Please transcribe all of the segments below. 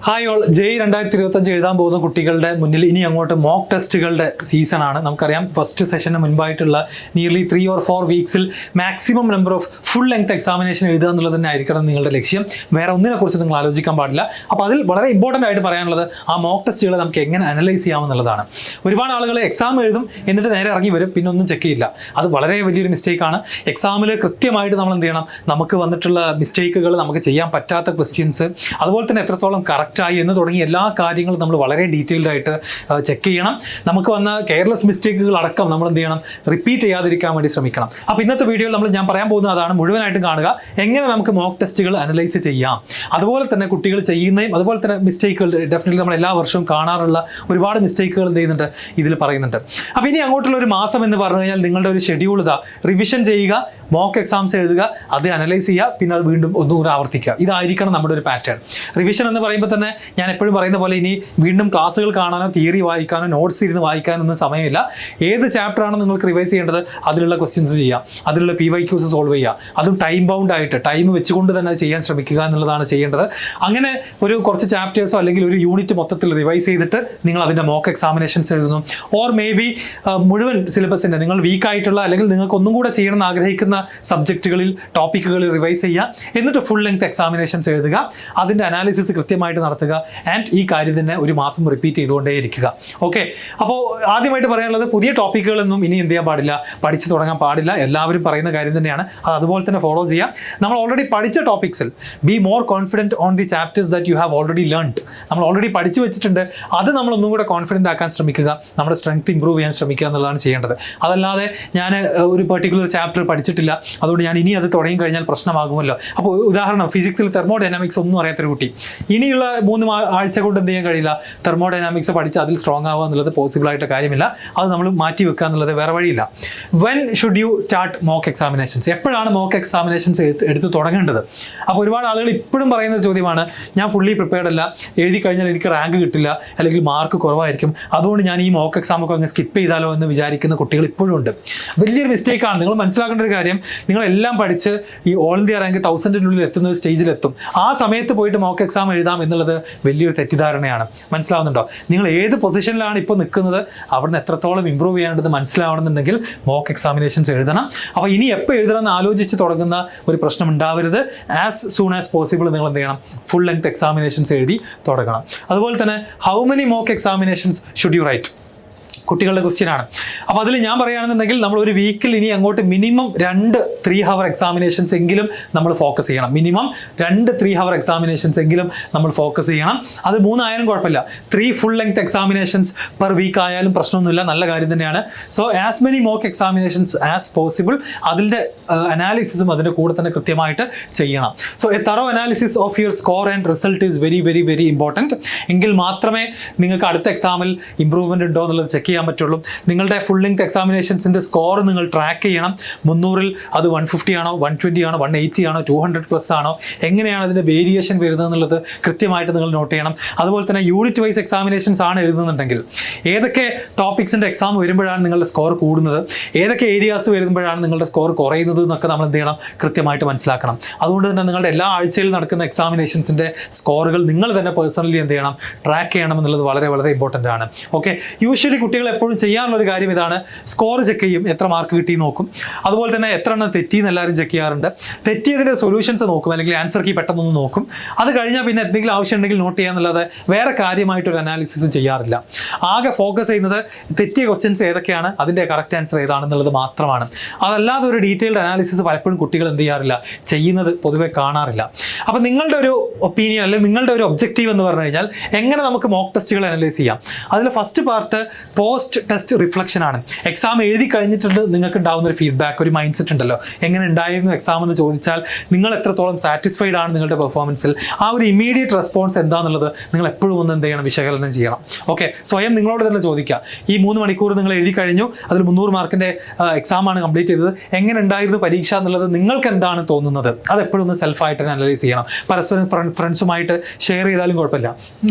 Hi all, ജെയ് 2025 എഴുതാൻ പോകുന്ന കുട്ടികളുടെ മുന്നിൽ ഇനി അങ്ങോട്ട് മോക്ക് ടെസ്റ്റുകളുടെ സീസണാണ്. നമുക്കറിയാം ഫസ്റ്റ് സെഷന് മുൻപായിട്ടുള്ള നിയർലി 3 or 4 വീക്സിൽ maximum number of full length examination എഴുതുക എന്നുള്ളത് തന്നെ ആയിരിക്കണം നിങ്ങളുടെ ലക്ഷ്യം. വേറെ ഒന്നിനെ കുറിച്ച് നിങ്ങൾ ആലോചിക്കാൻ പാടില്ല. അപ്പോൾ അതിൽ വളരെ ഇമ്പോർട്ടൻ്റ് ആയിട്ട് പറയാനുള്ളത് ആ മോക്ക് ടെസ്റ്റുകൾ നമുക്ക് എങ്ങനെ അനലൈസ് ചെയ്യാമെന്നുള്ളതാണ്. ഒരുപാട് ആളുകൾ എക്സാം എഴുതും, എന്നിട്ട് നേരെ ഇറങ്ങി വരും, പിന്നെ ഒന്നും ചെക്ക് ചെയ്യില്ല. അത് വളരെ വലിയൊരു മിസ്റ്റേക്കാണ്. എക്സാമിൽ കൃത്യമായിട്ട് നമ്മൾ എന്ത് ചെയ്യണം, നമുക്ക് വന്നിട്ടുള്ള മിസ്റ്റേക്കുകൾ, നമുക്ക് ചെയ്യാൻ പറ്റാത്ത ക്വസ്റ്റ്യൻസ്, അതുപോലെ തന്നെ എത്രത്തോളം കറക്റ്റായി എന്ന് തുടങ്ങി എല്ലാ കാര്യങ്ങളും നമ്മൾ വളരെ ഡീറ്റെയിൽഡ് ആയിട്ട് ചെക്ക് ചെയ്യണം. നമുക്ക് വന്ന കെയർലെസ് മിസ്റ്റേക്കുകൾ അടക്കം നമ്മൾ എന്ത് ചെയ്യണം, റിപ്പീറ്റ് ചെയ്യാതിരിക്കാൻ വേണ്ടി ശ്രമിക്കണം. അപ്പോൾ ഇന്നത്തെ വീഡിയോയിൽ ഞാൻ പറയാൻ പോകുന്നത് അതാണ്. മുഴുവനായിട്ട് കാണുക, എങ്ങനെ നമുക്ക് മോക്ക് ടെസ്റ്റുകൾ അനലൈസ് ചെയ്യാം, അതുപോലെ തന്നെ കുട്ടികൾ ചെയ്യുന്നതും അതുപോലെ തന്നെ മിസ്റ്റേക്കുകൾ ഡെഫിനറ്റ്ലി നമ്മൾ എല്ലാ വർഷവും കാണാറുള്ള ഒരുപാട് മിസ്റ്റേക്കുകൾ എന്ത് ചെയ്യുന്നുണ്ട്, ഇതിൽ പറയുന്നുണ്ട്. അപ്പോൾ ഇനി അങ്ങോട്ടുള്ള ഒരു മാസം എന്ന് പറഞ്ഞു കഴിഞ്ഞാൽ നിങ്ങളുടെ ഒരു ഷെഡ്യൂൾ ഇതാ: റിവിഷൻ ചെയ്യുക, മോക്ക് എക്സാംസ് എഴുതുക, അത് അനലൈസ് ചെയ്യുക, പിന്നെ അത് വീണ്ടും ഒന്നുകൂടെ ആവർത്തിക്കുക. ഇതായിരിക്കണം നമ്മുടെ ഒരു പാറ്റേൺ. റിവിഷൻ എന്ന് പറയുമ്പോൾ തന്നെ ഞാൻ എപ്പോഴും പറയുന്ന പോലെ ഇനി വീണ്ടും ക്ലാസ്സുകൾ കാണാനോ തിയറി വായിക്കാനോ നോട്ട്സ് ഇരുന്ന് വായിക്കാനോ ഒന്നും സമയമില്ല. ഏത് ചാപ്റ്ററാണ് നിങ്ങൾക്ക് റിവൈസ് ചെയ്യേണ്ടത് അതിലുള്ള ക്വസ്റ്റ്യൻസ് ചെയ്യുക, അതിലുള്ള PYQs സോൾവ് ചെയ്യുക, അതും ടൈം ബൗണ്ട് ആയിട്ട് ടൈം വെച്ചുകൊണ്ട് തന്നെ അത് ചെയ്യാൻ ശ്രമിക്കുക എന്നുള്ളതാണ് ചെയ്യേണ്ടത്. അങ്ങനെ ഒരു കുറച്ച് ചാപ്റ്റേഴ്സോ അല്ലെങ്കിൽ ഒരു യൂണിറ്റ് മൊത്തത്തിൽ റിവൈസ് ചെയ്തിട്ട് നിങ്ങൾ അതിൻ്റെ മോക്ക് എക്സാമിനേഷൻസ് എഴുതുന്നു. ഓർ മേ ബി മുഴുവൻ സിലബസിൻ്റെ നിങ്ങൾ വീക്കായിട്ടുള്ള അല്ലെങ്കിൽ നിങ്ങൾക്ക് ഒന്നും കൂടെ ചെയ്യണമെന്ന് ആഗ്രഹിക്കുന്ന സബ്ജക്റ്റുകളിൽ ടോപ്പിക്കുകളിൽ റിവൈസ് ചെയ്യുക, എന്നിട്ട് ഫുൾ ലെങ്ത് എക്സാമിനേഷൻസ് എഴുതുക, അതിൻ്റെ അനാലിസിസ് കൃത്യമായിട്ട് നടത്തുക. ആൻഡ് ഈ കാര്യം തന്നെ ഒരു മാസം റിപ്പീറ്റ് ചെയ്തുകൊണ്ടേ ഇരിക്കുക. ഓക്കെ, അപ്പോൾ ആദ്യമായിട്ട് പറയാനുള്ളത്, പുതിയ ടോപ്പിക്കുകളൊന്നും ഇനി എന്ത് ചെയ്യാൻ പാടില്ല, പഠിച്ചു തുടങ്ങാൻ പാടില്ല. എല്ലാവരും പറയുന്ന കാര്യം തന്നെയാണ്, അത് അതുപോലെ തന്നെ ഫോളോ ചെയ്യാം. നമ്മൾ ഓൾറെഡി പഠിച്ച ടോപ്പിക്സിൽ be more confident on the chapters that you have already learned. നമ്മൾ ഓൾറെഡി പഠിച്ചു വെച്ചിട്ടുണ്ട്, അത് നമ്മൾ ഒന്നും കൂടെ കോൺഫിഡൻ്റ് ആക്കാൻ ശ്രമിക്കുക, നമ്മുടെ സ്ട്രെങ്ത് ഇമ്പ്രൂവ് ചെയ്യാൻ ശ്രമിക്കുക എന്നുള്ളതാണ് ചെയ്യേണ്ടത്. അതല്ലാതെ ഞാൻ ഒരു പെർട്ടിക്കുലർ ചാപ്റ്റർ പഠിച്ചിട്ടില്ല, അതുകൊണ്ട് ഞാൻ ഇനി അത് തുടങ്ങി കഴിഞ്ഞാൽ പ്രശ്നമാകുമല്ലോ. അപ്പോൾ ഉദാഹരണം, ഫിസിക്സിൽ തെർമോഡൈനാമിക്സ് ഒന്നും അറിയാത്തൊരു കുട്ടി ഇനിയുള്ള 3 ആഴ്ച കൊണ്ട് എന്ത് ചെയ്യാൻ കഴിയില്ല, തെർമോഡൈനാമിക്സ് പഠിച്ച് അതിൽ സ്ട്രോങ് ആവുക എന്നുള്ളത് പോസിബിൾ ആയിട്ട് കാര്യമില്ല. അത് നമ്മൾ മാറ്റി വെക്കുക എന്നുള്ളത് വേറെ വഴിയില്ല. When should you start mock examinations? എപ്പോഴാണ് മോക്ക് എക്സാമിനേഷൻസ് എടുത്ത് തുടങ്ങേണ്ടത്? അപ്പോൾ ഒരുപാട് ആളുകൾ ഇപ്പോഴും പറയുന്ന ഒരു ചോദ്യമാണ്, ഞാൻ ഫുള്ളി പ്രിപ്പയർഡ് അല്ല, എഴുതി കഴിഞ്ഞാൽ എനിക്ക് റാങ്ക് കിട്ടില്ല അല്ലെങ്കിൽ മാർക്ക് കുറവായിരിക്കും, അതുകൊണ്ട് ഞാൻ ഈ മോക്ക് എക്സാമൊക്കെ അങ്ങ് സ്കിപ്പ് ചെയ്താലോ എന്ന് വിചാരിക്കുന്ന കുട്ടികൾ ഇപ്പോഴും ഉണ്ട്. വലിയൊരു മിസ്റ്റേക്കാണ്. നിങ്ങൾ മനസ്സിലാക്കേണ്ട ഒരു കാര്യം, നിങ്ങളെല്ലാം പഠിച്ച് ഈ ഓൾ ഇന്ത്യ റാങ്ക് 1000-നുള്ളിൽ എത്തുന്ന ഒരു സ്റ്റേജിലെത്തും. ആ സമയത്ത് പോയിട്ട് മോക്ക് എക്സാം എഴുതാം എന്നുള്ളത് വലിയൊരു തെറ്റിദ്ധാരണയാണ്. മനസ്സിലാവുന്നുണ്ടോ? നിങ്ങൾ ഏത് പൊസിഷനിലാണ് ഇപ്പോൾ നിൽക്കുന്നത്, അവിടുന്ന് എത്രത്തോളം ഇമ്പ്രൂവ് ചെയ്യാനുണ്ടെന്ന് മനസ്സിലാവണമെന്നുണ്ടെങ്കിൽ മോക്ക് എക്സാമിനേഷൻസ് എഴുതണം. അപ്പോൾ ഇനി എപ്പോൾ എഴുതണം എന്ന് ആലോചിച്ച് തുടങ്ങുന്ന ഒരു പ്രശ്നം ഉണ്ടാവരുത്. ആസ് സൂൺ ആസ് പോസിബിൾ നിങ്ങൾ എന്ത് ചെയ്യണം, ഫുൾ ലെങ്ത് എക്സാമിനേഷൻസ് എഴുതി തുടങ്ങണം. അതുപോലെ തന്നെ how many mock examinations should you write? കുട്ടികളുടെ ക്വസ്റ്റ്യൻ ആണ്. അപ്പോൾ അതിൽ ഞാൻ പറയുകയാണെന്നുണ്ടെങ്കിൽ നമ്മൾ ഒരു വീക്കിൽ ഇനി അങ്ങോട്ട് മിനിമം 2 3-hour എക്സാമിനേഷൻസ് എങ്കിലും നമ്മൾ ഫോക്കസ് ചെയ്യണം. മിനിമം 2 3-hour എക്സാമിനേഷൻസ് എങ്കിലും നമ്മൾ ഫോക്കസ് ചെയ്യണം. അത് 3 ആയാലും കുഴപ്പമില്ല, 3 full length examinations per week ആയാലും പ്രശ്നമൊന്നുമില്ല, നല്ല കാര്യം തന്നെയാണ്. So as many mock examinations as possible അതിൻ്റെ അനാലിസിസും അതിൻ്റെ കൂടെ തന്നെ കൃത്യമായിട്ട് ചെയ്യണം. So a thorough analysis of your score and result is very very very important. എങ്കിൽ മാത്രമേ നിങ്ങൾക്ക് അടുത്ത എക്സാമിൽ ഇമ്പ്രൂവ്മെൻറ്റ് ഉണ്ടോ എന്നുള്ളത് ചെക്ക് ചെയ്യാൻ പറ്റുള്ളൂ. നിങ്ങളുടെ ഫുൾ ലെങ്ത് എക്സാമിനേഷൻസിൻ്റെ സ്കോർ നിങ്ങൾ ട്രാക്ക് ചെയ്യണം. 300-ൽ അത് 150 ആണോ, 120 ആണോ, 180 ആണോ, 200+ ആണോ, എങ്ങനെയാണ് അതിൻ്റെ വേരിയേഷൻ വരുന്നത് എന്നുള്ളത് കൃത്യമായിട്ട് നിങ്ങൾ നോട്ട് ചെയ്യണം. അതുപോലെ തന്നെ യൂണിറ്റ് വൈസ് എക്സാമിനേഷൻസ് ആണ് എഴുതുന്നുണ്ടെങ്കിൽ ഏതൊക്കെ ടോപ്പിക്സിൻ്റെ എക്സാം വരുമ്പോഴാണ് നിങ്ങളുടെ സ്കോർ കൂടുന്നത്, ഏതൊക്കെ ഏരിയാസ് വരുമ്പോഴാണ് നിങ്ങളുടെ സ്കോർ കുറയുന്നത് എന്നൊക്കെ നമ്മൾ എന്ത് ചെയ്യണം, കൃത്യമായിട്ട് മനസ്സിലാക്കണം. അതുകൊണ്ട് തന്നെ നിങ്ങളുടെ എല്ലാ ആഴ്ചയിലും നടക്കുന്ന എക്സാമിനേഷൻസിൻ്റെ സ്കോറുകൾ നിങ്ങൾ തന്നെ പേഴ്സണലി എന്ത് ചെയ്യണം, ട്രാക്ക് ചെയ്യണം എന്നുള്ളത് വളരെ വളരെ ഇമ്പോർട്ടൻ്റ് ആണ്. ഓക്കെ, യൂഷ്വലി കുട്ടികൾ എപ്പോഴും ചെയ്യാനുള്ളൊരു കാര്യം ഇതാണ്: സ്കോർ ചെക്ക് ചെയ്യും, എത്ര മാർക്ക് കിട്ടി നോക്കും, അതുപോലെ തന്നെ എത്ര എണ്ണം തെറ്റിയെന്ന് എല്ലാവരും ചെക്ക് ചെയ്യാറുണ്ട്. തെറ്റിയതിൻ്റെ സൊല്യൂഷൻസ് നോക്കും, അല്ലെങ്കിൽ ആൻസർ കീ പെട്ടെന്നൊന്ന് നോക്കും. അത് കഴിഞ്ഞാൽ പിന്നെ എന്തെങ്കിലും ആവശ്യം ഉണ്ടെങ്കിൽ നോട്ട് ചെയ്യാന്നുള്ളത് വേറെ കാര്യമായിട്ടൊരു അനാലിസിസ് ചെയ്യാറില്ല. ആകെ ഫോക്കസ് ചെയ്യുന്നത് തെറ്റിയ ക്വസ്റ്റ്യൻസ് ഏതൊക്കെയാണ്, അതിൻ്റെ കറക്റ്റ് ആൻസർ ഏതാണെന്നുള്ളത് മാത്രമാണ്. അതല്ലാതെ ഒരു ഡീറ്റെയിൽഡ് അനാലിസിസ് പലപ്പോഴും കുട്ടികൾ എന്ത് ചെയ്യാറില്ല, ചെയ്യുന്നത് പൊതുവെ കാണാറില്ല. അപ്പോൾ നിങ്ങളുടെ ഒരു ഒപ്പീനിയൻ അല്ലെങ്കിൽ നിങ്ങളുടെ ഒരു ഒബ്ജക്റ്റീവ് എന്ന് പറഞ്ഞു കഴിഞ്ഞാൽ എങ്ങനെ നമുക്ക് മോക്ക് ടെസ്റ്റുകൾ അനലൈസ് ചെയ്യാം. അതിൽ first part post test reflection ആണ്. എക്സാം എഴുതി കഴിഞ്ഞിട്ടുണ്ട് നിങ്ങൾക്ക് ഉണ്ടാകുന്ന ഒരു ഫീഡ്ബാക്ക്, ഒരു മൈൻഡ് സെറ്റ് ഉണ്ടല്ലോ, എങ്ങനെ ഉണ്ടായിരുന്നു എക്സാം എന്ന് ചോദിച്ചാൽ നിങ്ങൾ എത്രത്തോളം സാറ്റിസ്ഫൈഡ് ആണ് നിങ്ങളുടെ പെർഫോമൻസിൽ, ആ ഒരു ഇമീഡിയറ്റ് റെസ്പോൺസ് എന്താണെന്നുള്ളത് നിങ്ങൾ എപ്പോഴും ഒന്ന് എന്ത് ചെയ്യണം, വിശകലനം ചെയ്യണം. ഓക്കെ, സ്വയം നിങ്ങളോട് തന്നെ ചോദിക്കുക, ഈ 3 മണിക്കൂർ നിങ്ങൾ എഴുതി കഴിഞ്ഞു, അതിൽ 300 മാർക്കിൻ്റെ എക്സാമാണ് കംപ്ലീറ്റ് ചെയ്തത്, എങ്ങനെ ഉണ്ടായിരുന്നു പരീക്ഷ എന്നുള്ളത് നിങ്ങൾക്ക് എന്താണ് തോന്നുന്നത്, അത് എപ്പോഴും ഒന്ന് സെൽഫായിട്ട് തന്നെ അനലൈസ് ചെയ്യണം. പരസ്പരം ഫ്രണ്ട്സുമായിട്ട് ഷെയർ ചെയ്താലും കുഴപ്പമില്ല.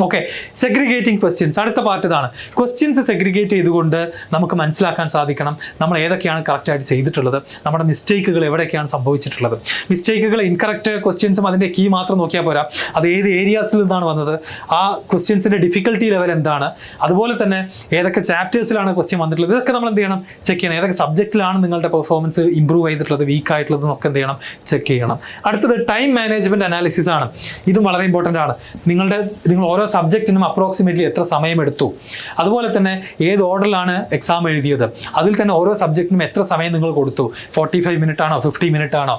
ഓക്കെ, സെഗ്രിഗേറ്റിംഗ് ക്വസ്റ്റ്യൻസ് അടുത്ത പാർട്ട് ഇതാണ്. ക്വസ്റ്റ്യൻസ് സെഗ്രിഗേറ്റ് ഇവാലുവേറ്റ് ചെയ്തുകൊണ്ട് നമുക്ക് മനസ്സിലാക്കാൻ സാധിക്കണം നമ്മൾ ഏതൊക്കെയാണ് കറക്റ്റായിട്ട് ചെയ്തിട്ടുള്ളത്, നമ്മുടെ മിസ്റ്റേക്കുകൾ എവിടെയൊക്കെയാണ് സംഭവിച്ചിട്ടുള്ളത്. മിസ്റ്റേക്കുകൾ ഇൻകറക്റ്റ് ക്വസ്റ്റ്യൻസും അതിൻ്റെ കീ മാത്രം നോക്കിയാൽ പോരാ, അത് ഏത് ഏരിയാസിൽ നിന്നാണ് വന്നത്, ആ ക്വസ്റ്റ്യൻസിൻ്റെ ഡിഫിക്കൽട്ടി ലെവൽ എന്താണ്, അതുപോലെ തന്നെ ഏതൊക്കെ ചാപ്റ്റേഴ്സിലാണ് ക്വസ്റ്റ്യൻ വന്നിട്ടുള്ളത്, ഇതൊക്കെ നമ്മൾ എന്ത് ചെയ്യണം, ചെക്ക് ചെയ്യണം. ഏതൊക്കെ സബ്ജക്റ്റിലാണ് നിങ്ങളുടെ പെർഫോമൻസ് ഇമ്പ്രൂവ് ചെയ്തിട്ടുള്ളത്, വീക്ക് ആയിട്ടുള്ളത് എന്നൊക്കെ എന്ത് ചെയ്യണം, ചെക്ക് ചെയ്യണം. അടുത്തത് ടൈം മാനേജ്മെൻറ്റ് അനാലിസിസ് ആണ്. ഇതും വളരെ ഇമ്പോർട്ടൻ്റ് ആണ്. നിങ്ങൾ ഓരോ സബ്ജക്റ്റിനും അപ്രോക്സിമേറ്റ്ലി എത്ര സമയം എടുത്തു, അതുപോലെ തന്നെ ഏത് ഓർഡറിലാണ് എക്സാം എഴുതിയത്, അതിൽ തന്നെ ഓരോ സബ്ജക്റ്റിനും എത്ര സമയം നിങ്ങൾ കൊടുത്തു, 45 മിനിറ്റ് ആണോ 50 മിനിറ്റ് ആണോ,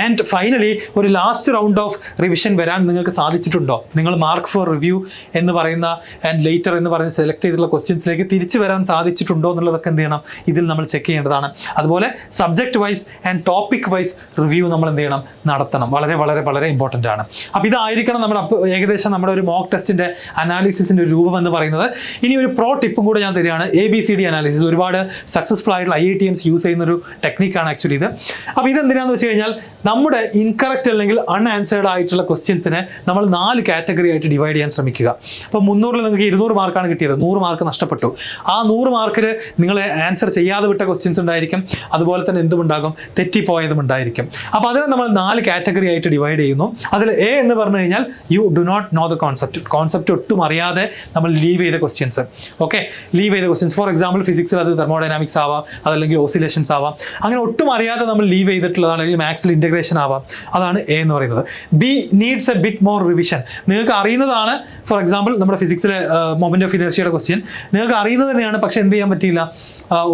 ആൻഡ് ഫൈനലി ഒരു ലാസ്റ്റ് റൗണ്ട് ഓഫ് റിവിഷൻ വരാൻ നിങ്ങൾക്ക് സാധിച്ചിട്ടുണ്ടോ, നിങ്ങൾ മാർക്ക് ഫോർ റിവ്യൂ എന്ന് പറയുന്ന ആൻഡ് ലേറ്റർ എന്ന് പറയുന്ന സെലക്ട് ചെയ്തിട്ടുള്ള ക്വസ്റ്റ്യൻസിലേക്ക് തിരിച്ചു വരാൻ സാധിച്ചിട്ടുണ്ടോ എന്നുള്ളതൊക്കെ എന്ത് ചെയ്യണം, ഇതിൽ നമ്മൾ ചെക്ക് ചെയ്യേണ്ടതാണ്. അതുപോലെ subject wise and topic wise review നമ്മൾ എന്ത് ചെയ്യണം, നടത്തണം. വളരെ വളരെ വളരെ ഇമ്പോർട്ടൻ്റ് ആണ്. അപ്പോൾ ഇതായിരിക്കണം നമ്മുടെ ഏകദേശം നമ്മുടെ ഒരു മോക്ക് ടെസ്റ്റിൻ്റെ അനാലിസിസിൻ്റെ ഒരു രൂപം എന്ന് പറയുന്നത്. ഇനി ഒരു പ്രോ ടിപ്പും കൂടെ ഞാൻ തരികയാണ്, ABCD അനാലിസിസ്. ഒരുപാട് സക്സസ്ഫുൾ ആയിട്ടുള്ള IITians യൂസ് ചെയ്യുന്നൊരു ടെക്നിക്കാണ് ആക്ച്വലി ഇത്. അപ്പോൾ ഇതെന്തിനാന്ന് വെച്ച് കഴിഞ്ഞാൽ നമ്മുടെ ഇൻകറക്റ്റ് അല്ലെങ്കിൽ അൺആൻസേർഡ് ആയിട്ടുള്ള ക്വസ്റ്റ്യൻസിനെ നമ്മൾ 4 കാറ്റഗറി ആയിട്ട് ഡിവൈഡ് ചെയ്യാൻ ശ്രമിക്കുക. അപ്പോൾ 300-ൽ നിങ്ങൾക്ക് 200 മാർക്കാണ് കിട്ടിയത്, 100 മാർക്ക് നഷ്ടപ്പെട്ടു. ആ 100 മാർക്കിൽ നിങ്ങൾ ആൻസർ ചെയ്യാതെ വിട്ട ക്വസ്റ്റ്യൻസ് ഉണ്ടായിരിക്കും, അതുപോലെ തന്നെ എന്തുമുണ്ടാകും, തെറ്റിപ്പോയതും ഉണ്ടായിരിക്കും. അപ്പോൾ അതിനെ നമ്മൾ 4 കാറ്റഗറി ആയിട്ട് ഡിവൈഡ് ചെയ്യുന്നു. അതിൽ A എന്ന് പറഞ്ഞു കഴിഞ്ഞാൽ you do not know the concept ഒട്ടും അറിയാതെ നമ്മൾ ലീവ് ചെയ്ത ക്വസ്റ്റ്യൻസ്. ഓക്കെ, ലീവ് ചെയ്ത ക്വസ്റ്റ്യൻസ്. ഫോർ എക്സാമ്പിൾ ഫിസിക്സിൽ അത് തെർമോഡൈനാമിക്സ് ആവാം, അതല്ലെങ്കിൽ ഓസിലേഷൻസ് ആവാം. അങ്ങനെ ഒട്ടും അറിയാതെ നമ്മൾ ലീവ് ചെയ്തിട്ടുള്ളതാണ്, അല്ലെങ്കിൽ മാത്സിൽ ഇൻ്റഗ്രേഷൻ ആവാം. അതാണ് A എന്ന് പറയുന്നത്. B needs A bit more revision. നിങ്ങൾക്ക് അറിയുന്നതാണ്, ഫോർ എക്സാമ്പിൾ നമ്മുടെ ഫിസിക്സിലെ മൊമെന്റ് ഓഫ് ഇനർഷ്യയുടെ ക്വസ്റ്റ്യൻ നിങ്ങൾക്ക് അറിയുന്നത് തന്നെയാണ്, പക്ഷെ എന്ത് ചെയ്യാൻ പറ്റിയില്ല,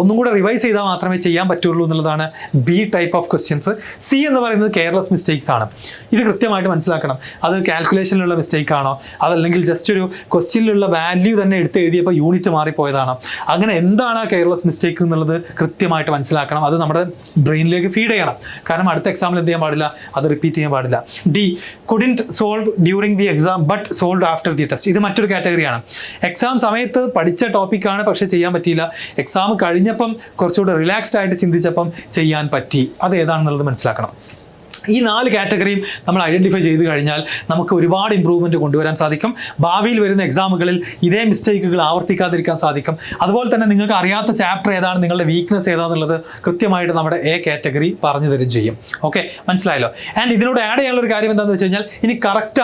ഒന്നും കൂടെ റിവൈസ് ചെയ്താൽ മാത്രമേ ചെയ്യാൻ പറ്റുള്ളൂ എന്നുള്ളതാണ് B type of questions. C എന്ന് പറയുന്നത് കെയർലെസ് മിസ്റ്റേക്സ് ആണ്. ഇത് കൃത്യമായിട്ട് മനസ്സിലാക്കണം. അത് കാൽക്കുലേഷനിലുള്ള മിസ്റ്റേക്ക് ആണോ, അതല്ലെങ്കിൽ ജസ്റ്റ് ഒരു ക്വസ്റ്റ്യനിലുള്ള വാല്യൂ തന്നെ എടുത്ത് എഴുതിയപ്പോൾ യൂണിറ്റ് മാറിപ്പോയതാണോ, അങ്ങനെ എന്താണ് ആ കെയർലെസ് മിസ്റ്റേക്ക് എന്നുള്ളത് കൃത്യമായിട്ട് മനസ്സിലാക്കണം. അത് നമ്മുടെ ബ്രെയിനിലേക്ക് ഫീഡ് ചെയ്യണം. കാരണം അടുത്ത എക്സാമിൽ എന്ത് ചെയ്യാൻ പാടില്ല, അത് റിപ്പീറ്റ് ചെയ്യാൻ പാടില്ല. D couldn't solve during the exam but solve after the test. ഇത് മറ്റൊരു കാറ്റഗറിയാണ്. എക്സാം സമയത്ത് പഠിച്ച ടോപ്പിക്കാണ്, പക്ഷേ ചെയ്യാൻ പറ്റിയില്ല. എക്സാം കഴിഞ്ഞപ്പം കുറച്ചുകൂടെ റിലാക്സ്ഡ് ആയിട്ട് ചിന്തിച്ചപ്പം ചെയ്യാൻ പറ്റി. അത് ഏതാണെന്നുള്ളത് മനസ്സിലാക്കണം. ഈ 4 കാറ്റഗറിയും നമ്മൾ ഐഡൻറ്റിഫൈ ചെയ്ത് കഴിഞ്ഞാൽ നമുക്ക് ഒരുപാട് ഇമ്പ്രൂവ്മെൻറ്റ് കൊണ്ടുവരാൻ സാധിക്കും. ഭാവിയിൽ വരുന്ന എക്സാമുകളിൽ ഇതേ മിസ്റ്റേക്കുകൾ ആവർത്തിക്കാതിരിക്കാൻ സാധിക്കും. അതുപോലെ തന്നെ നിങ്ങൾക്ക് അറിയാത്ത ചാപ്റ്റർ ഏതാണ്, നിങ്ങളുടെ വീക്ക്നെസ് ഏതാണെന്നുള്ളത് കൃത്യമായിട്ട് നമ്മുടെ A കാറ്റഗറി പറഞ്ഞു തരും ചെയ്യും. ഓക്കെ, മനസ്സിലായല്ലോ. ആൻഡ് ഇതിനോട് ആഡ് ചെയ്യാനുള്ള ഒരു കാര്യം എന്താണെന്ന് വെച്ച് കഴിഞ്ഞാൽ, ഇനി കറക്റ്റ്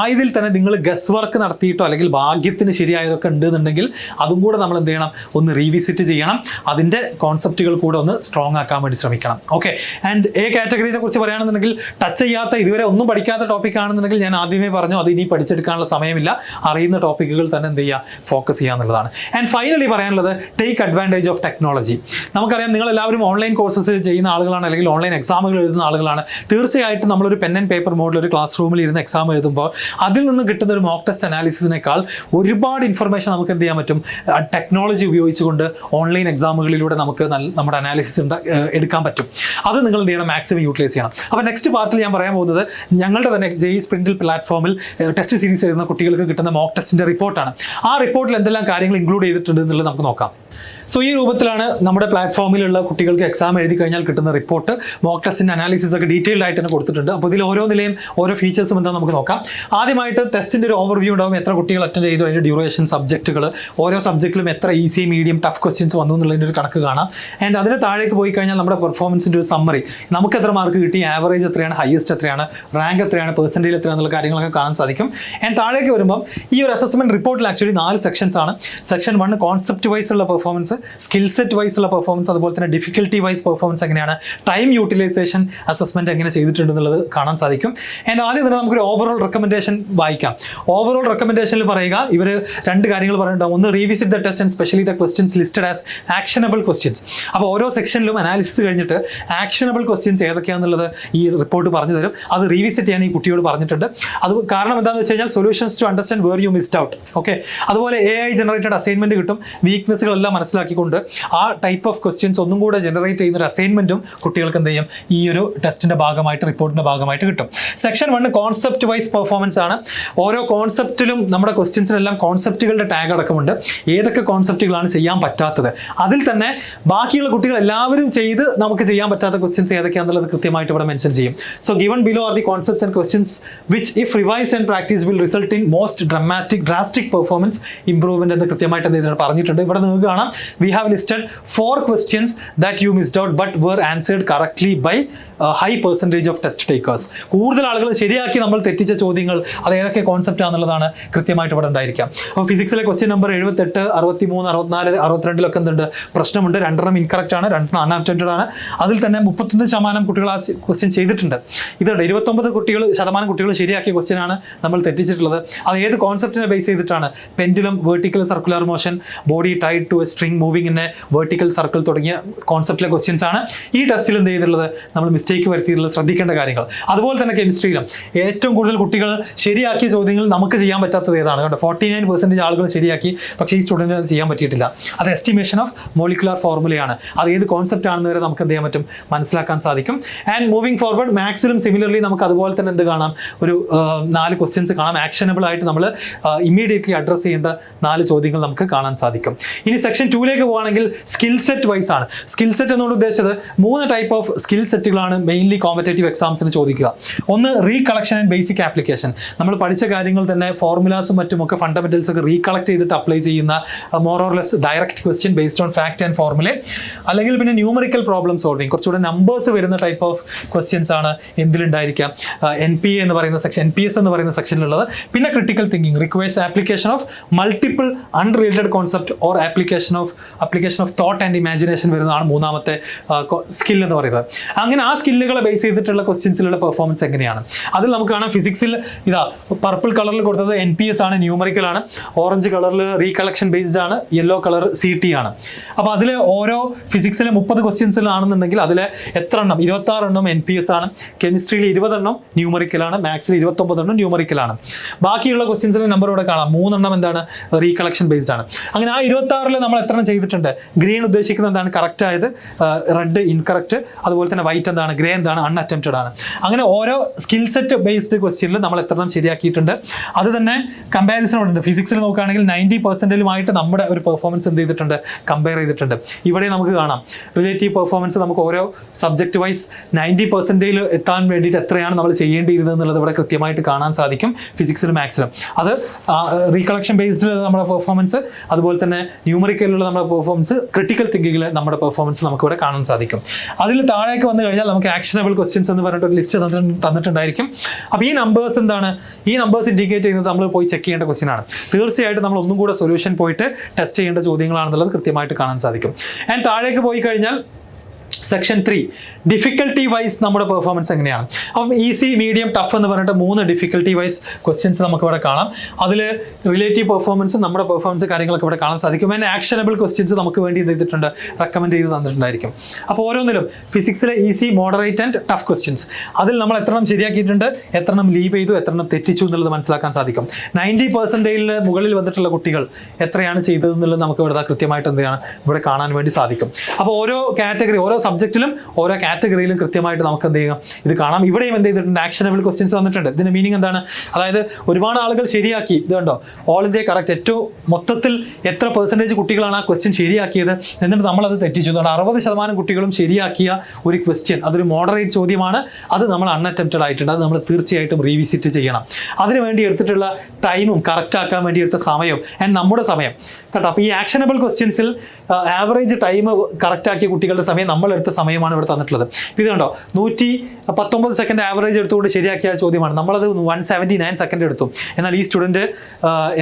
ആയതിൽ തന്നെ നിങ്ങൾ ഗസ് വർക്ക് നടത്തിയിട്ടോ അല്ലെങ്കിൽ ഭാഗ്യത്തിന് ശരിയായതൊക്കെ ഉണ്ടെന്നുണ്ടെങ്കിൽ അതും കൂടെ നമ്മൾ എന്ത് ചെയ്യണം, ഒന്ന് റീവിസിറ്റ് ചെയ്യണം. അതിൻ്റെ കോൺസെപ്റ്റുകൾ കൂടെ ഒന്ന് സ്ട്രോങ് ആക്കാൻ വേണ്ടി ശ്രമിക്കണം. ഓക്കെ, ആൻഡ് A കാറ്റഗറിയെ കുറിച്ച് പറയുകയാണെന്നുണ്ടെങ്കിൽ ടച്ച് ചെയ്യാത്ത, ഇതുവരെ ഒന്നും പഠിക്കാത്ത ടോപ്പിക് ആണെന്നുണ്ടെങ്കിൽ ഞാൻ ആദ്യമേ പറഞ്ഞു, അത് ഇനി പഠിച്ചെടുക്കാനുള്ള സമയമില്ല. അറിയുന്ന ടോപ്പിക്കുകൾ തന്നെ എന്ത് ചെയ്യുക, ഫോക്കസ് ചെയ്യുക എന്നുള്ളതാണ്. ആൻഡ് ഫൈനലി പറയാനുള്ളത്, ടേക്ക് അഡ്വാൻറ്റേജ് ഓഫ് ടെക്നോളജി. നമുക്കറിയാം നിങ്ങൾ എല്ലാവരും ഓൺലൈൻ കോഴ്സസ് ചെയ്യുന്ന ആളുകളാണ്, അല്ലെങ്കിൽ ഓൺലൈൻ എക്സാമുകൾ എഴുതുന്ന ആളുകളാണ്. തീർച്ചയായിട്ടും നമ്മളൊരു പെൻ ആൻഡ് പേപ്പർ മോഡിൽ ഒരു ക്ലാസ് റൂമിൽ ഇരുന്ന് എക്സാം എഴുതുമ്പോൾ അതിൽ നിന്ന് കിട്ടുന്ന ഒരു മോക്ക് ടെസ്റ്റ് അനാലിസിസിനേക്കാൾ ഒരുപാട് ഇൻഫർമേഷൻ നമുക്ക് എന്ത് ചെയ്യാൻ പറ്റും, ടെക്നോളജി ഉപയോഗിച്ചുകൊണ്ട് ഓൺലൈൻ എക്സാമുകളിലൂടെ നമുക്ക് നമ്മുടെ അനാലിസിസ് എടുക്കാൻ പറ്റും. അത് നിങ്ങൾ എന്ത് ചെയ്യണം, മാക്സിമം യൂട്ടിലൈസ് ചെയ്യണം. അപ്പോൾ നെക്സ്റ്റ് പാർട്ടിൽ ഞാൻ പറയാൻ പോകുന്നത് ഞങ്ങളുടെ തന്നെ JEE സ്പ്രിൻറ്റിൽ പ്ലാറ്റ്ഫോമിൽ ടെസ്റ്റ് സീരീസ് എഴുതുന്ന കുട്ടികൾക്ക് കിട്ടുന്ന മോക്ക് ടെസ്റ്റിൻ്റെ റിപ്പോർട്ടാണ്. ആ റിപ്പോർട്ടിൽ എന്തെല്ലാം കാര്യങ്ങൾ ഇൻക്ലൂഡ് ചെയ്തിട്ടുണ്ട് എന്നുള്ളത് നമുക്ക് നോക്കാം. സോ ഈ രൂപത്തിലാണ് നമ്മുടെ പ്ലാറ്റ്ഫോമിലുള്ള കുട്ടികൾക്ക് എക്സാം എഴുതി കഴിഞ്ഞാൽ കിട്ടുന്ന റിപ്പോർട്ട്. മോക്ക് ടെസ്റ്റിൻ്റെ അനാലിസിസ് ഒക്കെ ഡീറ്റെയിൽഡ് ആയിട്ട് തന്നെ കൊടുത്തിട്ടുണ്ട്. അപ്പോൾ ഇതിൽ ഓരോ നിലയും ഓരോ ഫീച്ചേഴ്സും എന്താണെന്ന് നമുക്ക് നോക്കാം. ആദ്യമായിട്ട് ടെസ്റ്റിൻ്റെ ഒരു ഓവർവ്യൂ ഉണ്ടാകും, എത്ര കുട്ടികൾ അറ്റൻഡ് ചെയ്തു, അതിൻ്റെ ഡ്യൂറേഷൻ, സബ്ജക്റ്റുകൾ, ഓരോ സബ്ജക്റ്റിലും എത്ര ഈസി, മീഡിയം, ടഫ് ക്വസ്റ്റ്യൻസ് വന്നു എന്നുള്ളതിൻ്റെ ഒരു കണക്ക് കാണാം. ആൻഡ് അതിന് താഴേക്ക് പോയി കഴിഞ്ഞാൽ നമ്മുടെ പെർഫോമൻസിൻ്റെ ഒരു സമ്മറി, നമുക്ക് എത്ര മാർക്ക് കിട്ടി, ആവറേജ് എത്രയാണ്, ഹയസ്റ്റ് എത്രയാണ്, റാങ്ക് എത്രയാണ്, പെർസെൻറ്റേജ് എത്രയാണെന്നുള്ള കാര്യങ്ങളൊക്കെ കാണാൻ സാധിക്കും. ആൻഡ് താഴേക്ക് വരുമ്പം ഈ ഒരു അസസ്മെൻറ്റ് റിപ്പോർട്ടിൽ ആക്ച്വലി 4 സെക്ഷൻസ് ആണ്. സെക്ഷൻ 1 കോൺസെപ്റ്റ് വൈസ് ഉള്ള പെർഫോമൻസ്, സ്കിൽ സെറ്റ് വൈസ് ഉള്ള പെർഫോമൻസ്, അതുപോലെ തന്നെ ഡിഫിക്കൽട്ടി വൈസ് പെർഫോമൻസ് എങ്ങനെയാണ്, ടൈം യൂട്ടിലൈസേഷൻ അസസ്മെൻറ്റ് എങ്ങനെ ചെയ്തിട്ടുണ്ട് എന്നുള്ളത് കാണാൻ സാധിക്കും. ആൻഡ് ആദ്യം തന്നെ നമുക്കൊരു ഓവറോൾ റെക്കമെൻഡേഷൻ വായിക്കാം. ഓവറോൾ റെക്കമെൻഡേഷനിൽ പറയുക, ഇവർ 2 കാര്യങ്ങൾ പറഞ്ഞിട്ടുണ്ടാവും. ഒന്ന്, revisit the test and specially the questions listed as actionable questions. അപ്പോൾ ഓരോ സെക്ഷനിലും അനാലിസിസ് കഴിഞ്ഞിട്ട് ആക്ഷനബിൾ ക്വസ്റ്റ്യൻസ് ഏതൊക്കെയാണെന്നുള്ളത് ഈ റിപ്പോർട്ട് പറഞ്ഞു തരും. അത് റീവിസിറ്റ് ചെയ്യാൻ ഈ കുട്ടിയോട് പറഞ്ഞിട്ടുണ്ട്. അത് കാരണം എന്താണെന്ന് വെച്ച് കഴിഞ്ഞാൽ solutions to understand where you missed out. Okay, അതുപോലെ AI ജനറേറ്റഡ് അസൈൻമെൻറ്റ് കിട്ടും. വീക്ക്നെസ്സുകളെല്ലാം മനസ്സിലാക്കിക്കൊണ്ട് ആ ടൈപ്പ് ഓഫ് ക്വസ്റ്റ്യൻസ് ഒന്നും കൂടെ ജനറേറ്റ് ചെയ്യുന്ന ഒരു അസൈൻമെൻറ്റും കുട്ടികൾക്ക് എന്ത് ചെയ്യും, ഈ ഒരു ടെസ്റ്റിൻ്റെ ഭാഗമായിട്ട്, റിപ്പോർട്ടിൻ്റെ ഭാഗമായിട്ട് കിട്ടും. സെക്ഷൻ 1 കോൺസെപ്റ്റ് വൈസ് പെർഫോമൻസ് ആണ്. ഓരോ കോൺസെപ്റ്റിലും നമ്മുടെ ക്വസ്റ്റ്യൻസിനെല്ലാം കോൺസെപ്റ്റുകളുടെ ടാഗ് അടക്കമുണ്ട്. ഏതൊക്കെ കോൺസെപ്റ്റുകളാണ് ചെയ്യാൻ പറ്റാത്തത്, അതിൽ തന്നെ ബാക്കിയുള്ള കുട്ടികൾ എല്ലാവരും ചെയ്ത് നമുക്ക് ചെയ്യാൻ പറ്റാത്ത ക്വസ്റ്റ്യൻസ് ഏതൊക്കെയാണെന്ന് എന്നുള്ളത് കൃത്യമായിട്ട് ഇവിടെ മെൻഷൻ ചെയ്യും. So given below are the concepts and questions which if revised and practice will result in most drastic performance improvement എന്ന് കൃത്യമായിട്ട് എന്ത് ചെയ്തിട്ടുണ്ട് പറഞ്ഞിട്ടുണ്ട്. ഇവിടെ നിങ്ങൾക്ക് കാണാം we have listed 4 questions that you missed out but were answered correctly by high percentage of test takers. കൂടുതൽ ആളുകൾ ശരിയാക്കി നമ്മൾ തെറ്റിച്ച ചോദ്യങ്ങൾ അത് ഏതൊക്കെ കോൺസെപ്റ്റ് ആണെന്നുള്ളതാണ് കൃത്യമായിട്ട് ഇവിടെ ഉണ്ടായിരിക്കാം. അപ്പോൾ ഫിസിക്സിലെ ക്വസ്റ്റ്യൻ നമ്പർ 78, 63, 64, 62 എന്തുണ്ട് പ്രശ്നമുണ്ട്. 2 ഇൻകറക്റ്റ് ആണ്, 2 അൺഅറ്റൻഡഡ് ആണ്. അതിൽ തന്നെ 31% കുട്ടികൾ ആ ക്വസ്റ്റ്യൻ ചെയ്തിട്ടുണ്ട്. ഇതുണ്ട് 29% കുട്ടികൾ ശരിയാക്കിയ ക്വസ്റ്റ്യൻ ആണ് നമ്മൾ തെറ്റിച്ചിട്ടുള്ളത്. അത് ഏത് കോൺസെപ്റ്റിനെ ബേസ് ചെയ്തിട്ടാണ്? Pendulum, vertical circular motion, body tied to a string moving in a vertical circle തുടങ്ങിയ കോൺസെപ്റ്റിലെ ക്വസ്റ്റ്യൻസ് ആണ് ഈ ടെസ്റ്റിൽ എന്ത് ചെയ്തിട്ടുള്ളത് നമ്മൾ മിസ്റ്റേക്ക് വരുത്തിയിട്ടുള്ളത്. ശ്രദ്ധിക്കേണ്ട കാര്യങ്ങൾ. അതുപോലെ തന്നെ കെമിസ്ട്രിയിലും ഏറ്റവും കൂടുതൽ കുട്ടികൾ ശരിയാക്കിയ ചോദ്യങ്ങൾ നമുക്ക് ചെയ്യാൻ പറ്റാത്തത് ഏതാണ്? കേട്ടോ, 49% ആളുകൾ ശരിയാക്കി, പക്ഷേ ഈ സ്റ്റുഡൻറ്റിന് അത് ചെയ്യാൻ പറ്റിയിട്ടില്ല. അത് എസ്റ്റിമേഷൻ ഓഫ് മോളിക്കുലർ ഫോർമുലയാണ്. അത് ഏത് കോൺസെപ്റ്റ് ആണെന്ന് വരെ നമുക്ക് എന്ത് ചെയ്യാൻ പറ്റും, മനസ്സിലാക്കാൻ സാധിക്കും. ആൻഡ് മൂവിങ് ഫോർവേഡ് മാത്സിലും സിമിലർലി നമുക്ക് അതുപോലെ തന്നെ എന്ത് കാണാം, ഒരു 4 ക്വസ്റ്റ്യൻസ് കാണാം. ആക്ഷനബിൾ ആയിട്ട് നമ്മൾ ഇമ്മീഡിയറ്റ്ലി അഡ്രസ് ചെയ്യേണ്ട 4 ചോദ്യങ്ങൾ നമുക്ക് കാണാൻ സാധിക്കും. ഇനി സെക്ഷൻ 2ലേക്ക് പോകുകയാണെങ്കിൽ സ്കിൽ സെറ്റ് വൈസ് ആണ്. സ്കിൽ സെറ്റ് എന്നോട് ഉദ്ദേശിച്ചത് 3 ടൈപ്പ് ഓഫ് സ്കിൽ സെറ്റുകളാണ് മെയിൻലി കോമ്പറ്റേറ്റീവ് എക്സാംസിന് ചോദിക്കുക. ഒന്ന് റീകളക്ഷൻ ആൻഡ് ബേസിക് ആപ്ലിക്കേഷൻ. നമ്മൾ പഠിച്ച കാര്യങ്ങൾ തന്നെ ഫോർമുലാസും മറ്റുമൊക്കെ ഫണ്ടമെന്റൽസ് ഒക്കെ റീകളക്ട് ചെയ്തിട്ട് അപ്ലൈ ചെയ്യുന്ന more or less direct question based on fact and formula. അല്ലെങ്കിൽ പിന്നെ ന്യൂമറിക്കൽ പ്രോബ്ലം സോൾവിങ്, കുറച്ചുകൂടെ നമ്പേഴ്സ് വരുന്ന ടൈപ്പ് ഓഫ് ക്വസ്റ്റ്യൻസ് ആണ് എന്തിലുണ്ടായിരിക്കാം, NPA എന്ന് പറയുന്ന സെക്ഷൻ, NPS എന്ന് പറയുന്ന സെക്ഷനിലുള്ളത്. പിന്നെ critical thinking requires application of multiple unrelated concept or application of thought and imagination വരുന്നതാണ് മൂന്നാമത്തെ സ്കിൽ എന്ന് പറയുന്നത്. അങ്ങനെ ആ സ്കില്ലുകളെ ബേസ് ചെയ്തിട്ടുള്ള ക്വസ്റ്റ്യൻസിലുള്ള പെർഫോമൻസ് എങ്ങനെയാണ് അതിൽ നമുക്ക് കാണാം. ഫിസിക്സിൽ ഇതാ പർപ്പിൾ കളറിൽ കൊടുത്തത് NPS ആണ്, ന്യൂമറിക്കൽ ആണ്. ഓറഞ്ച് കളറിൽ റീകളക്ഷൻ ബേസ്ഡ് ആണ്, യെല്ലോ കളർ CT ആണ്. അപ്പോൾ അതിൽ ഓരോ ഫിസിക്സിലെ 30 ക്വസ്റ്റ്യൻസിലാണെന്നുണ്ടെങ്കിൽ അതിലെ എത്ര എണ്ണം, 26 എണ്ണം NPS ആണ്. കെമിസ്ട്രിയിൽ 20 എണ്ണം ന്യൂമറിക്കലാണ്. മാത്സിൽ 29 എണ്ണം ന്യൂമറിക്കലാണ്. ബാക്കിയുള്ള ക്വസ്റ്റ്യൻസിന്റെ നമ്പർ ഇവിടെ കാണാം. 3 എണ്ണം എന്താണ്, റീകളക്ഷൻ ബേസ്ഡ് ആണ്. അങ്ങനെ ആ 26ൽ നമ്മൾ എത്ര ചെയ്തിട്ടുണ്ട്? ഗ്രീൻ ഉദ്ദേശിക്കുന്നത് എന്താണ്, കറക്റ്റ് ആയത്, റെഡ് ഇൻകറക്റ്റ്, അതുപോലെ തന്നെ വൈറ്റ് എന്താണ്, ഗ്രേ എന്താണ്, അൺഅറ്റംപ്റ്റഡ് ആണ്. അങ്ങനെ ഓരോ സ്കിൽ സെറ്റ് ബേസ്ഡ് ക്വസ്റ്റ്യനിൽ നമ്മൾ എത്ര ശരിയാക്കിയിട്ടുണ്ട്. അത് തന്നെ കമ്പാരിസണോടുണ്ട്. ഫിസിക്സിൽ നോക്കുകയാണെങ്കിൽ 90%ലുമായിട്ട് നമ്മുടെ ഒരു പെർഫോമൻസ് എന്ത് ചെയ്തിട്ടുണ്ട്, കമ്പയർ ചെയ്തിട്ടുണ്ട്. ഇവിടെ നമുക്ക് കാണാം റിലേറ്റീവ് പെർഫോമൻസ് നമുക്ക് ഓരോ സബ്ജക്റ്റ് വൈസ് 90% എത്താൻ വേണ്ടിയിട്ട് എത്രയാണ് നമ്മൾ ചെയ്യേണ്ടിയിരുന്നത് എന്നുള്ളത് ഇവിടെ കൃത്യമായിട്ട് കാണാൻ സാധിക്കും ഫിസിക്സിലും മാത്സിലും. അത് റീകളക്ഷൻ ബേസ്ഡ് നമ്മുടെ പെർഫോമൻസ്, അതുപോലെ തന്നെ ന്യൂമറിക്കലിലുള്ള നമ്മുടെ പെർഫോമൻസ്, ക്രിട്ടിക്കൽ തിങ്കിങ്ങിൽ നമ്മുടെ പെർഫോമൻസ് നമുക്ക് ഇവിടെ കാണാൻ സാധിക്കും. അതിൽ താഴേക്ക് വന്നു കഴിഞ്ഞാൽ നമുക്ക് ആക്ഷനബിൾ ക്വസ്റ്റ്യൻസ് എന്ന് പറഞ്ഞിട്ട് ഒരു ലിസ്റ്റ് തന്നിട്ടുണ്ടായിരിക്കും. അപ്പോൾ ഈ നമ്പേഴ്സ് എന്താണ്, ഈ നമ്പേഴ്സ് ഇൻഡിക്കേറ്റ് ചെയ്യുന്നത് നമ്മൾ പോയി ചെക്ക് ചെയ്യേണ്ട ക്വസ്റ്റ്യൻ ആണ്. തീർച്ചയായിട്ടും നമ്മൾ ഒന്നും കൂടെ സൊല്യൂഷൻ പോയിട്ട് ടെസ്റ്റ് ചെയ്യേണ്ട ചോദ്യങ്ങളാണെന്നുള്ളത് കൃത്യമായിട്ട് കാണാൻ സാധിക്കും. ആൻഡ് താഴേക്ക് പോയി കഴിഞ്ഞാൽ സെക്ഷൻ 3 ഡിഫിക്കൽട്ടി വൈസ് നമ്മുടെ പെർഫോമൻസ് എങ്ങനെയാണ്. അപ്പം ഈസി, മീഡിയം, ടഫ് എന്ന് പറഞ്ഞിട്ട് 3 ഡിഫിക്കൽട്ടി വൈസ് ക്വസ്റ്റ്യൻസ് നമുക്ക് ഇവിടെ കാണാം. അതിൽ റിലേറ്റീവ് പെർഫോമൻസ്, നമ്മുടെ പെർഫോമൻസ് കാര്യങ്ങളൊക്കെ ഇവിടെ കാണാൻ സാധിക്കും. അതിന് ആക്ഷനബിൾ ക്വസ്റ്റ്യൻസ് നമുക്ക് വേണ്ടി എന്ത് ചെയ്തിട്ടുണ്ട്, റെക്കമെൻഡ് ചെയ്ത് തന്നിട്ടുണ്ടായിരിക്കും. അപ്പോൾ ഓരോന്നിലും ഫിസിക്സിലെ easy, moderate and tough questions അതിൽ നമ്മൾ എത്ര ശരിയാക്കിയിട്ടുണ്ട്, എത്ര ലീവ് ചെയ്തു, എത്ര തെറ്റിച്ചു എന്നുള്ളത് മനസ്സിലാക്കാൻ സാധിക്കും. 90%ൽ മുകളിൽ വന്നിട്ടുള്ള കുട്ടികൾ എത്രയാണ് ചെയ്തതെന്നുള്ളത് നമുക്ക് ഇവിടെ കൃത്യമായിട്ട് എന്താണ് ഇവിടെ കാണാൻ വേണ്ടി സാധിക്കും. അപ്പോൾ ഓരോ കാറ്റഗറി, ഓരോ സബ്ജക്റ്റിലും ഓരോ കാറ്റഗറിയിലും കൃത്യമായിട്ട് നമുക്ക് എന്ത് ചെയ്യാം, ഇത് കാണാം. ഇവിടെയും എന്ത് ചെയ്തിട്ടുണ്ട്, ആക്ഷനബിൾ ക്വസ്റ്റ്യൻസ് തന്നിട്ടുണ്ട്. ഇതിന്റെ മീനിങ് എന്താണ്, അതായത് ഒരുപാട് ആളുകൾ ശരിയാക്കി, ഇത് കണ്ടോ, ഓൾ ഇന്ത്യ കറക്റ്റ്, ഏറ്റവും മൊത്തത്തിൽ എത്ര % കുട്ടികളാണ് ആ ക്വസ്റ്റ്യൻ ശരിയാക്കിയത്, എന്നിട്ട് നമ്മളത് തെറ്റിച്ചു. 60% കുട്ടികളും ശരിയാക്കിയ ഒരു ക്വസ്റ്റ്യൻ, അതൊരു മോഡറേറ്റ് ചോദ്യമാണ്, അത് നമ്മൾ അൺഅറ്റംപ്റ്റഡ് ആയിട്ടുണ്ട്. അത് നമ്മൾ തീർച്ചയായിട്ടും റീവിസിറ്റ് ചെയ്യണം. അതിന് വേണ്ടി എടുത്തിട്ടുള്ള ടൈമും, കറക്റ്റ് ആക്കാൻ വേണ്ടി എടുത്ത സമയവും ആൻഡ് നമ്മുടെ സമയം കേട്ടോ. അപ്പോൾ ഈ ആക്ഷനബിൾ ക്വസ്റ്റ്യൻസിൽ ആവറേജ് ടൈം കറക്റ്റ് ആക്കിയ കുട്ടികളുടെ സമയം നമ്മളെടുത്ത സമയമാണ് ഇവിടെ തന്നിട്ടുള്ളത്. ഇത് കണ്ടോ, 119 സെക്കൻഡ് ആവറേജ് എടുത്തുകൊണ്ട് ശരിയാക്കിയ ചോദ്യമാണ്. നമ്മളത് 179 സെക്കൻഡ് എടുത്തു. എന്നാൽ ഈ സ്റ്റുഡൻറ്റ്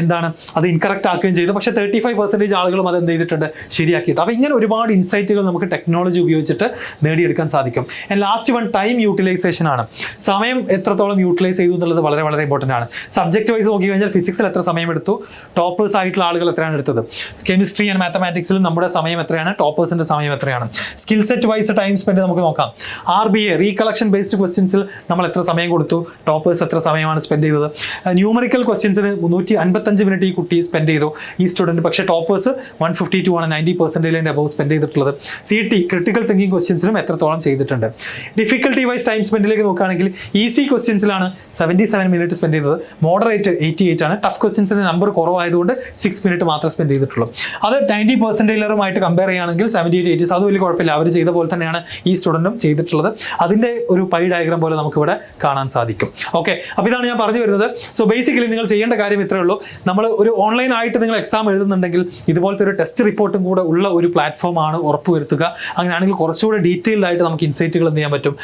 എന്താണ് അത് ഇൻകറക്റ്റ് ആക്കുകയും ചെയ്തു. പക്ഷേ 35% ആളുകളും അത് എന്ത് ചെയ്തിട്ടുണ്ട്, ശരിയാക്കിയിട്ട്. അപ്പോൾ ഇങ്ങനെ ഒരുപാട് ഇൻസൈറ്റുകൾ നമുക്ക് ടെക്നോളജി ഉപയോഗിച്ചിട്ട് നേടിയെടുക്കാൻ സാധിക്കും. And last one time utilization ആണ്. സമയം എത്രത്തോളം യൂട്ടിലൈസ് ചെയ്തു എന്നുള്ളത് വളരെ വളരെ ഇമ്പോർട്ടൻ്റ് ആണ്. സബ്ജക്റ്റ് വൈസ് നോക്കി കഴിഞ്ഞാൽ ഫിസിക്സിൽ എത്ര സമയം എടുത്തു, ടോപ്പേഴ്സ് ആയിട്ടുള്ള ആളുകൾ എത്രയാണ് എടുത്തത്. കെമിസ്ട്രി ആൻഡ് മാത്തമാറ്റിക്സിലും നമ്മുടെ സമയം എത്രയാണ്, ടോപ്പേഴ്സിന്റെ സമയം എത്രയാണ്. Skill set vice time spend നമുക്ക് നോക്കാം. RBA റീകളക്ഷൻ ബേസ്ഡ് ക്വസ്റ്റ്യൻസിൽ നമ്മൾ എത്ര സമയം കൊടുത്തു, ടോപ്പേഴ്സ് എത്ര സമയമാണ് സ്പെൻഡ് ചെയ്തത്. ന്യൂമറിക്കൽ ക്വസ്റ്റ്യൻസിന് 355 മിനിറ്റ് ഈ കുട്ടി സ്പെൻഡ് ചെയ്തു, ഈ സ്റ്റുഡൻറ്റ്. പക്ഷേ ടോപ്പേഴ്സ് 152 ആണ്, 90% അബവ് സ്പെൻഡ് ചെയ്തിട്ടുള്ളത്. CT ക്രിട്ടിക്കൽ തിങ്കിങ് ക്വസ്റ്റ്യൻസിലും എത്രത്തോളം ചെയ്തിട്ടുണ്ട്. ഡിഫിക്കൽട്ടി വൈസ് ടൈം സ്പെൻഡിലേക്ക് നോക്കുകയാണെങ്കിൽ ഈസി ക്വസ്റ്റ്യൻസിലാണ് 77 മിനിറ്റ് സ്പെൻഡ് ചെയ്തത്, മോഡറേറ്റ് 88 ആണ്. ടഫ് ക്വസ്റ്റ്യൻസിന്റെ നമ്പർ കുറവായതുകൊണ്ട് 6 മിനിറ്റ് മാത്രം സ്പെൻഡ് ചെയ്തിട്ടുള്ളൂ. അത് 90%ലുമായിട്ട് കമ്പയർ ചെയ്യുകയാണെങ്കിൽ 78, 80 അത് വലിയ കുഴപ്പമില്ല, അവർ ചെയ്ത ചെയ്ത പോലെ തന്നെയാണ് ഈ സ്റ്റുഡൻറ്റും ചെയ്തിട്ടുള്ളത്. അതിൻ്റെ ഒരു പൈ ഡയഗ്രാം പോലെ നമുക്കിവിടെ കാണാൻ സാധിക്കും. ഓക്കെ, അപ്പോൾ ഇതാണ് ഞാൻ പറഞ്ഞു വരുന്നത്. സോ ബേസിക്കലി നിങ്ങൾ ചെയ്യേണ്ട കാര്യം ഇത്രയേ ഉള്ളൂ. നമ്മൾ ഒരു ഓൺലൈൻ ആയിട്ട് നിങ്ങൾ എക്സാം എഴുതുന്നുണ്ടെങ്കിൽ ഇതുപോലത്തെ ഒരു ടെസ്റ്റ് റിപ്പോർട്ടും കൂടെ ഉള്ള ഒരു പ്ലാറ്റ്ഫോമാണ് ഉറപ്പുവരുത്തുക. അങ്ങനെയാണെങ്കിൽ കുറച്ചുകൂടെ ഡീറ്റെയിൽഡ് ആയിട്ട് നമുക്ക് ഇൻസൈറ്റുകൾ എന്ത് ചെയ്യാൻ പറ്റും,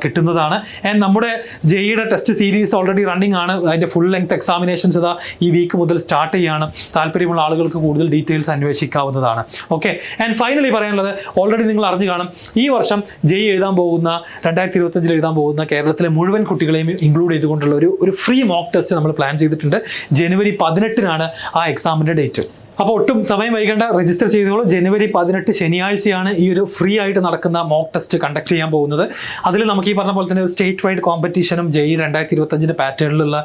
കിട്ടുന്നതാണ്. ആൻഡ് നമ്മുടെ ജെഇയുടെ ടെസ്റ്റ് സീരീസ് ഓൾറെഡി റണ്ണിങ് ആണ്. അതിൻ്റെ ഫുൾ ലെങ്ത് എക്സാമിനേഷൻസ് ഇതാ ഈ വീക്ക് മുതൽ സ്റ്റാർട്ട് ചെയ്യുകയാണ്. താല്പര്യമുള്ള ആളുകൾക്ക് കൂടുതൽ ഡീറ്റെയിൽസ് അന്വേഷിക്കാവുന്നതാണ്. ഓക്കെ, ആൻഡ് ഫൈനലി പറയാനുള്ളത്, ഓൾറെഡി നിങ്ങൾ അറിഞ്ഞു കാണും, ഈ വർഷം ജെഇ എഴുതാൻ പോകുന്ന 2025 എഴുതാൻ പോകുന്ന കേരളത്തിലെ മുഴുവൻ കുട്ടികളെയും ഇൻക്ലൂഡ് ചെയ്തുകൊണ്ടുള്ള ഒരു ഫ്രീ മോക്ക് ടെസ്റ്റ് നമ്മൾ പ്ലാൻ ചെയ്തിട്ടുണ്ട്. ജനുവരി 18 ആ എക്സാമിൻ്റെ ഡേറ്റ്. അപ്പോൾ ഒട്ടും സമയം വൈകേണ്ട, രജിസ്റ്റർ ചെയ്തോളൂ. ജനുവരി 18 ശനിയാഴ്ചയാണ് ഈ ഒരു ഫ്രീ ആയിട്ട് നടക്കുന്ന മോക്ക് ടെസ്റ്റ് കണ്ടക്ട് ചെയ്യാൻ പോകുന്നത്. അതിൽ നമുക്ക് ഈ പറഞ്ഞ പോലെ തന്നെ ഒരു സ്റ്റേറ്റ് വൈഡ് കോമ്പറ്റീഷനും ജെഇ 2025 പാറ്റേണിലുള്ള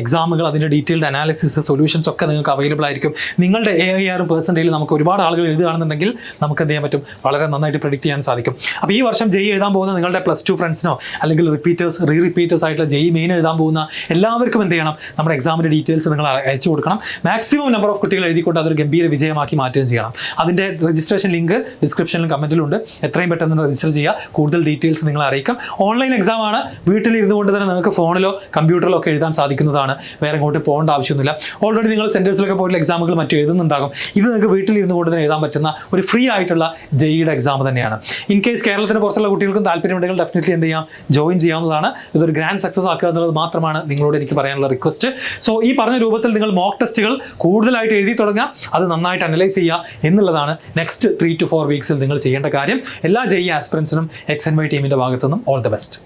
എക്സാമുകൾ, അതിൻ്റെ ഡീറ്റെയിൽഡ് അനാലിസിസ്, സൊല്യൂഷൻസ് ഒക്കെ നിങ്ങൾക്ക് അവൈലബിൾ ആയിരിക്കും. നിങ്ങളുടെ AIR% നമുക്ക് ഒരുപാട് ആളുകൾ എഴുതുകയാണെന്നുണ്ടെങ്കിൽ നമുക്ക് എന്ത് ചെയ്യാൻ പറ്റും, വളരെ നന്നായിട്ട് പ്രെഡിക്റ്റ് ചെയ്യാൻ സാധിക്കും. അപ്പോൾ ഈ വർഷം ജെഇ എഴുതാൻ പോകുന്ന നിങ്ങളുടെ +2 ഫ്രണ്ട്സിനോ അല്ലെങ്കിൽ റിപ്പീറ്റേഴ്സ് ആയിട്ടുള്ള ജെഇ മെയിൻ എഴുതാൻ പോകുന്ന എല്ലാവർക്കും എന്ത് ചെയ്യണം, നമ്മുടെ എക്സാമിൻ്റെ ഡീറ്റെയിൽസ് നിങ്ങൾ അയച്ചു കൊടുക്കണം. മാക്സിമം നമ്പർ ഓഫ് കുട്ടികൾ എഴുതിക്കൊണ്ട് അതൊരു ഗംഭീര വിജയമാക്കി മാറ്റുകയും ചെയ്യണം. അതിൻ്റെ രജിസ്ട്രേഷൻ ലിങ്ക് ഡിസ്ക്രിപ്ഷനിലും കമൻറ്റിലുണ്ട്. എത്രയും പെട്ടെന്ന് രജിസ്റ്റർ ചെയ്യുക. കൂടുതൽ ഡീറ്റെയിൽസ് നിങ്ങൾ അറിയിക്കാം. ഓൺലൈൻ എക്സാം ആണ്. വീട്ടിലിരുന്നു കൊണ്ട് തന്നെ നിങ്ങൾക്ക് ഫോണിലോ കമ്പ്യൂട്ടറിലോ ഒക്കെ എഴുതാൻ സാധിക്കുന്നതാണ്. വേറെ ഇങ്ങോട്ട് പോകേണ്ട ആവശ്യമൊന്നുമില്ല. ഓൾറെഡി നിങ്ങൾ സെൻറ്റേഴ്സിലൊക്കെ പോയിട്ടുള്ള എക്സാമുകൾ മറ്റും എഴുതുന്നുണ്ടാകും. ഇത് നിങ്ങൾക്ക് വീട്ടിലിരുന്നു കൊണ്ട് തന്നെ എഴുതാൻ പറ്റുന്ന ഒരു ഫ്രീ ആയിട്ടുള്ള ജെഇയുടെ എക്സാം തന്നെയാണ്. ഇൻ കേസ് കേരളത്തിന് പുറത്തുള്ള കുട്ടികൾക്കും താല്പര്യമുണ്ടെങ്കിൽ ഡെഫിനറ്റ്ലി എന്ത് ചെയ്യാം, ജോയിൻ ചെയ്യാവുന്നതാണ്. ഇതൊരു ഗ്രാൻഡ് സക്സസ് ആക്കുക എന്നുള്ളത് മാത്രമാണ് നിങ്ങളോട് എനിക്ക് പറയാനുള്ള റിക്വസ്റ്റ്. സോ ഈ പറഞ്ഞ രൂപത്തിൽ നിങ്ങൾ മോക്ക് ടെസ്റ്റുകൾ കൂടുതലായിട്ട് എഴുതി തുടങ്ങാം. അത് നന്നായിട്ട് അനലൈസ് ചെയ്യുക എന്നുള്ളതാണ് നെക്സ്റ്റ് 3 to 4 വീക്സിൽ നിങ്ങൾ ചെയ്യേണ്ട കാര്യം. എല്ലാ ജെഇ ആസ്പിറൻസിനും XNY ടീമിൻ്റെ ഭാഗത്തുനിന്നും ഓൾ ദ ബെസ്റ്റ്.